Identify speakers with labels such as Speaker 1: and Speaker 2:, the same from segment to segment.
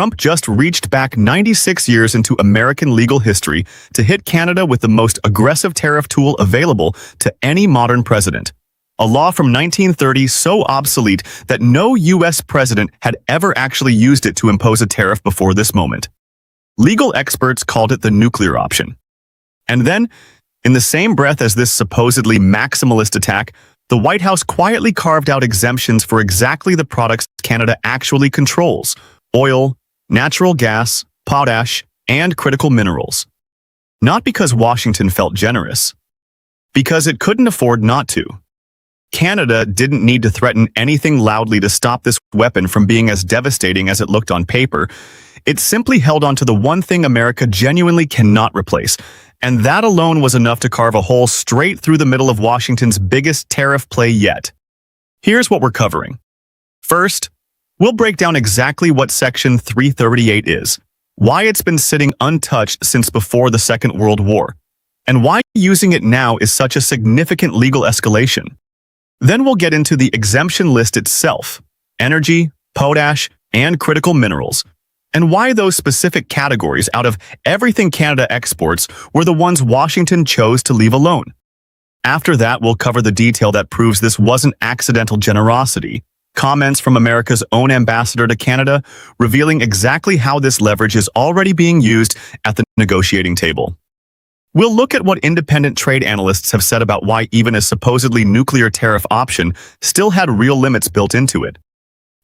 Speaker 1: Trump just reached back 96 years into American legal history to hit Canada with the most aggressive tariff tool available to any modern president. A law from 1930 so obsolete that no U.S. president had ever actually used it to impose a tariff before this moment. Legal experts called it the nuclear option. And then, in the same breath as this supposedly maximalist attack, the White House quietly carved out exemptions for exactly the products Canada actually controls: oil, natural gas, potash, and critical minerals. Not because Washington felt generous, because it couldn't afford not to. Canada didn't need to threaten anything loudly to stop this weapon from being as devastating as it looked on paper. It simply held on to the one thing America genuinely cannot replace, and that alone was enough to carve a hole straight through the middle of Washington's biggest tariff play yet. Here's what we're covering. First, we'll break down exactly what Section 338 is, why it's been sitting untouched since before the Second World War, and why using it now is such a significant legal escalation. Then we'll get into the exemption list itself: energy, potash, and critical minerals, and why those specific categories out of everything Canada exports were the ones Washington chose to leave alone. After that, we'll cover the detail that proves this wasn't accidental generosity: comments from America's own ambassador to Canada, revealing exactly how this leverage is already being used at the negotiating table. We'll look at what independent trade analysts have said about why even a supposedly nuclear tariff option still had real limits built into it.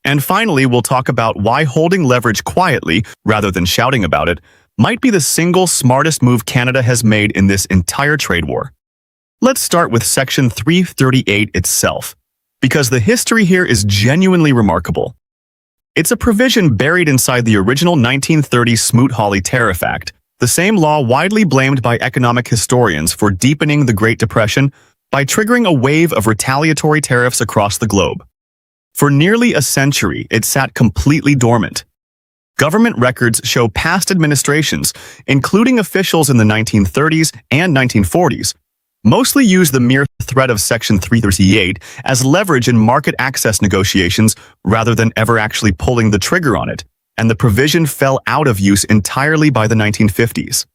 Speaker 1: And finally, we'll talk about why holding leverage quietly, rather than shouting about it, might be the single smartest move Canada has made in this entire trade war. Let's start with Section 338 itself, because the history here is genuinely remarkable. It's a provision buried inside the original 1930 Smoot-Hawley Tariff Act, the same law widely blamed by economic historians for deepening the Great Depression by triggering a wave of retaliatory tariffs across the globe. For nearly a century, it sat completely dormant. Government records show past administrations, including officials in the 1930s and 1940s, mostly used the mere threat of Section 338 as leverage in market access negotiations rather than ever actually pulling the trigger on it, and the provision fell out of use entirely by the 1950s.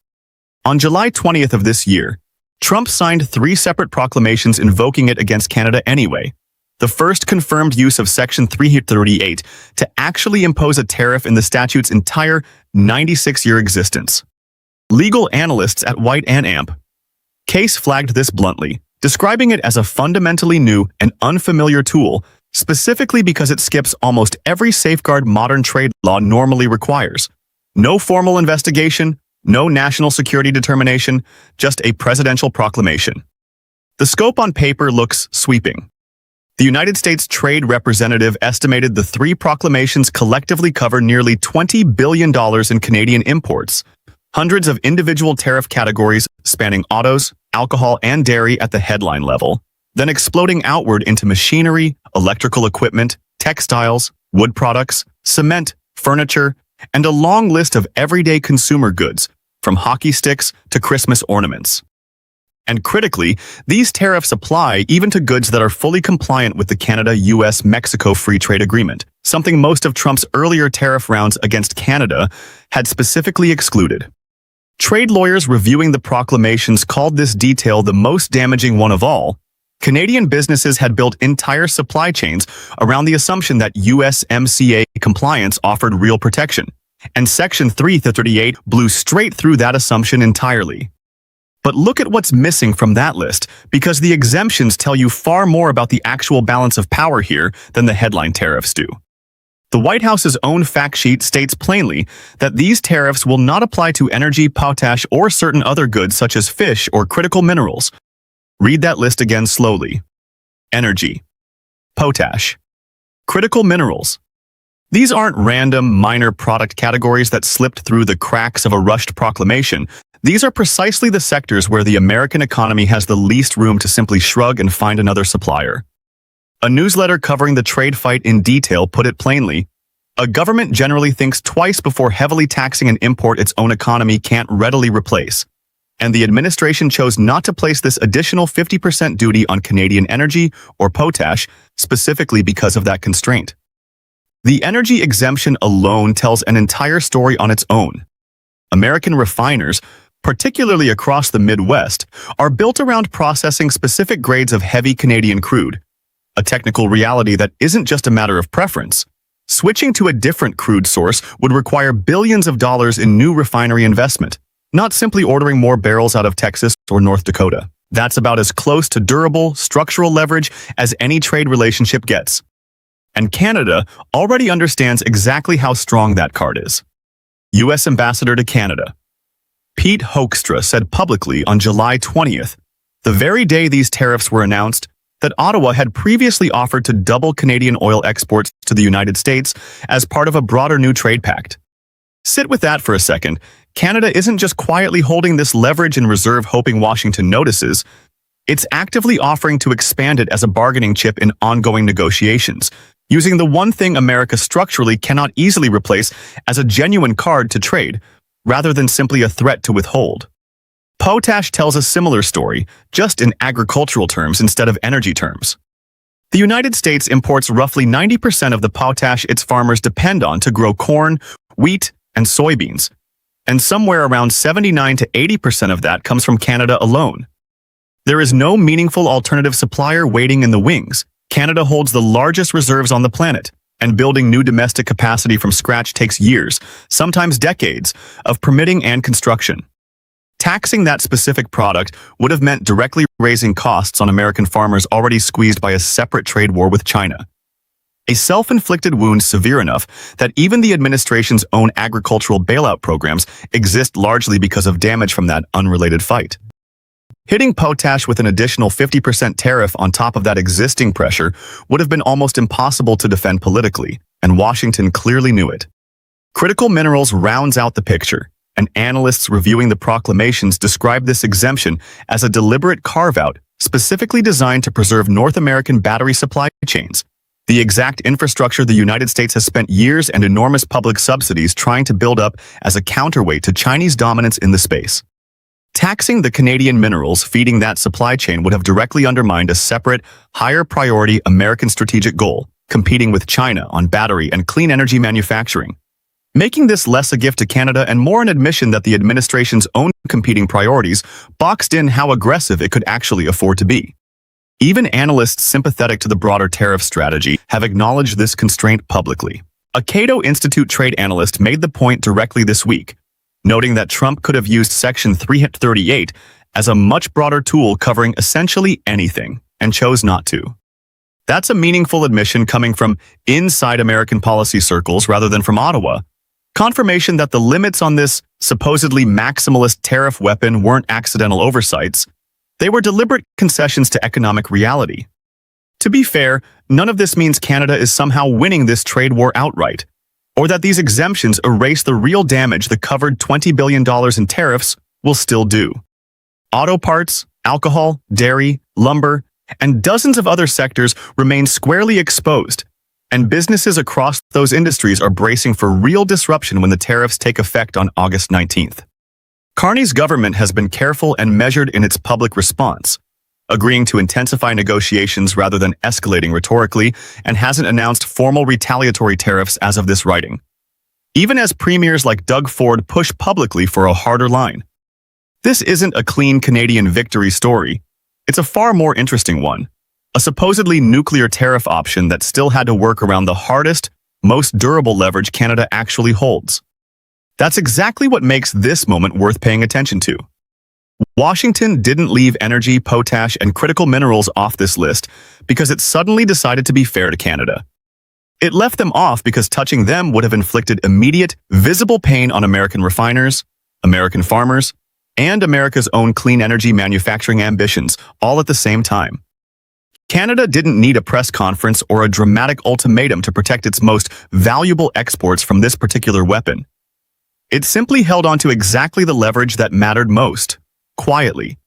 Speaker 1: On July 20th of this year, Trump signed 3 separate proclamations invoking it against Canada anyway, the first confirmed use of Section 338 to actually impose a tariff in the statute's entire 96-year existence. Legal analysts at White and Amp Case flagged this bluntly, describing it as a fundamentally new and unfamiliar tool, specifically because it skips almost every safeguard modern trade law normally requires. No formal investigation, no national security determination, just a presidential proclamation. The scope on paper looks sweeping. The United States Trade Representative estimated the 3 proclamations collectively cover nearly $20 billion in Canadian imports, hundreds of individual tariff categories spanning autos, alcohol, and dairy at the headline level, then exploding outward into machinery, electrical equipment, textiles, wood products, cement, furniture, and a long list of everyday consumer goods, from hockey sticks to Christmas ornaments. And critically, these tariffs apply even to goods that are fully compliant with the Canada-US-Mexico Free Trade Agreement, something most of Trump's earlier tariff rounds against Canada had specifically excluded. Trade lawyers reviewing the proclamations called this detail the most damaging one of all. Canadian businesses had built entire supply chains around the assumption that USMCA compliance offered real protection, and Section 338 blew straight through that assumption entirely. But look at what's missing from that list, because the exemptions tell you far more about the actual balance of power here than the headline tariffs do. The White House's own fact sheet states plainly that these tariffs will not apply to energy, potash, or certain other goods such as fish or critical minerals. Read that list again slowly. Energy, potash, critical minerals. These aren't random, minor product categories that slipped through the cracks of a rushed proclamation. These are precisely the sectors where the American economy has the least room to simply shrug and find another supplier. A newsletter covering the trade fight in detail put it plainly: a government generally thinks twice before heavily taxing an import its own economy can't readily replace. And the administration chose not to place this additional 50% duty on Canadian energy or potash, specifically because of that constraint. The energy exemption alone tells an entire story on its own. American refiners, particularly across the Midwest, are built around processing specific grades of heavy Canadian crude, a technical reality that isn't just a matter of preference. Switching to a different crude source would require billions of dollars in new refinery investment, not simply ordering more barrels out of Texas or North Dakota. That's about as close to durable, structural leverage as any trade relationship gets. And Canada already understands exactly how strong that card is. U.S. Ambassador to Canada Pete Hoekstra said publicly on July 20th, the very day these tariffs were announced, that Ottawa had previously offered to double Canadian oil exports to the United States as part of a broader new trade pact. Sit with that for a second. Canada isn't just quietly holding this leverage in reserve hoping Washington notices. It's actively offering to expand it as a bargaining chip in ongoing negotiations, using the one thing America structurally cannot easily replace as a genuine card to trade, rather than simply a threat to withhold. Potash tells a similar story, just in agricultural terms instead of energy terms. The United States imports roughly 90% of the potash its farmers depend on to grow corn, wheat, and soybeans, and somewhere around 79 to 80% of that comes from Canada alone. There is no meaningful alternative supplier waiting in the wings. Canada holds the largest reserves on the planet, and building new domestic capacity from scratch takes years, sometimes decades, of permitting and construction. Taxing that specific product would have meant directly raising costs on American farmers already squeezed by a separate trade war with China. A self-inflicted wound severe enough that even the administration's own agricultural bailout programs exist largely because of damage from that unrelated fight. Hitting potash with an additional 50% tariff on top of that existing pressure would have been almost impossible to defend politically, and Washington clearly knew it. Critical Minerals rounds out the picture, and analysts reviewing the proclamations describe this exemption as a deliberate carve-out specifically designed to preserve North American battery supply chains, the exact infrastructure the United States has spent years and enormous public subsidies trying to build up as a counterweight to Chinese dominance in the space. Taxing the Canadian minerals feeding that supply chain would have directly undermined a separate, higher-priority American strategic goal, competing with China on battery and clean energy manufacturing, making this less a gift to Canada and more an admission that the administration's own competing priorities boxed in how aggressive it could actually afford to be. Even analysts sympathetic to the broader tariff strategy have acknowledged this constraint publicly. A Cato Institute trade analyst made the point directly this week, noting that Trump could have used Section 338 as a much broader tool covering essentially anything, and chose not to. That's a meaningful admission coming from inside American policy circles rather than from Ottawa, confirmation that the limits on this supposedly maximalist tariff weapon weren't accidental oversights. They were deliberate concessions to economic reality. To be fair, none of this means Canada is somehow winning this trade war outright, or that these exemptions erase the real damage the covered $20 billion in tariffs will still do. Auto parts, alcohol, dairy, lumber, and dozens of other sectors remain squarely exposed, and businesses across those industries are bracing for real disruption when the tariffs take effect on August 19th. Carney's government has been careful and measured in its public response, agreeing to intensify negotiations rather than escalating rhetorically, and hasn't announced formal retaliatory tariffs as of this writing, even as premiers like Doug Ford push publicly for a harder line. This isn't a clean Canadian victory story. It's a far more interesting one. A supposedly nuclear tariff option that still had to work around the hardest, most durable leverage Canada actually holds. That's exactly what makes this moment worth paying attention to. Washington didn't leave energy, potash, and critical minerals off this list because it suddenly decided to be fair to Canada. It left them off because touching them would have inflicted immediate, visible pain on American refiners, American farmers, and America's own clean energy manufacturing ambitions, all at the same time. Canada didn't need a press conference or a dramatic ultimatum to protect its most valuable exports from this particular weapon. It simply held onto exactly the leverage that mattered most, quietly,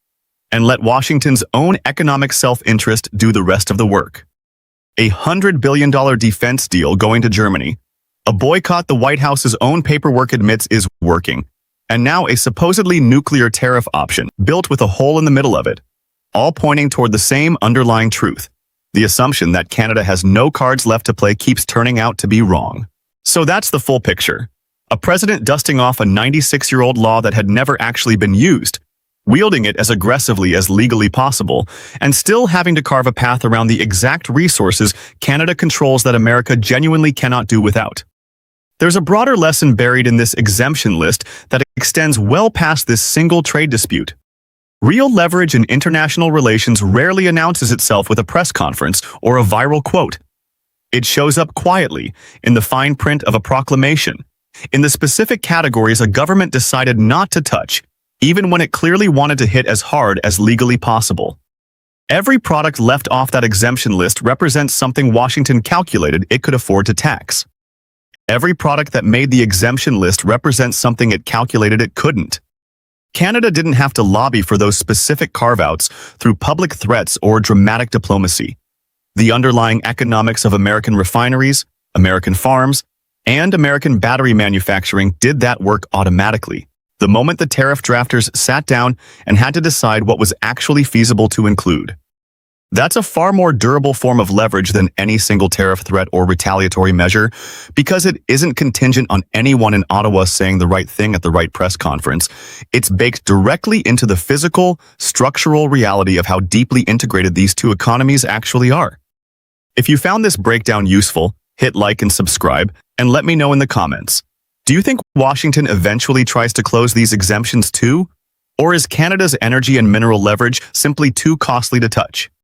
Speaker 1: and let Washington's own economic self-interest do the rest of the work. A $100 billion defense deal going to Germany, a boycott the White House's own paperwork admits is working, and now a supposedly nuclear tariff option built with a hole in the middle of it, all pointing toward the same underlying truth. The assumption that Canada has no cards left to play keeps turning out to be wrong. So that's the full picture. A president dusting off a 96-year-old law that had never actually been used, wielding it as aggressively as legally possible, and still having to carve a path around the exact resources Canada controls that America genuinely cannot do without. There's a broader lesson buried in this exemption list that extends well past this single trade dispute. Real leverage in international relations rarely announces itself with a press conference or a viral quote. It shows up quietly, in the fine print of a proclamation, in the specific categories a government decided not to touch, even when it clearly wanted to hit as hard as legally possible. Every product left off that exemption list represents something Washington calculated it could afford to tax. Every product that made the exemption list represents something it calculated it couldn't. Canada didn't have to lobby for those specific carve-outs through public threats or dramatic diplomacy. The underlying economics of American refineries, American farms, and American battery manufacturing did that work automatically, the moment the tariff drafters sat down and had to decide what was actually feasible to include. That's a far more durable form of leverage than any single tariff threat or retaliatory measure, because it isn't contingent on anyone in Ottawa saying the right thing at the right press conference. It's baked directly into the physical, structural reality of how deeply integrated these two economies actually are. If you found this breakdown useful, hit like and subscribe, and let me know in the comments. Do you think Washington eventually tries to close these exemptions too? Or is Canada's energy and mineral leverage simply too costly to touch?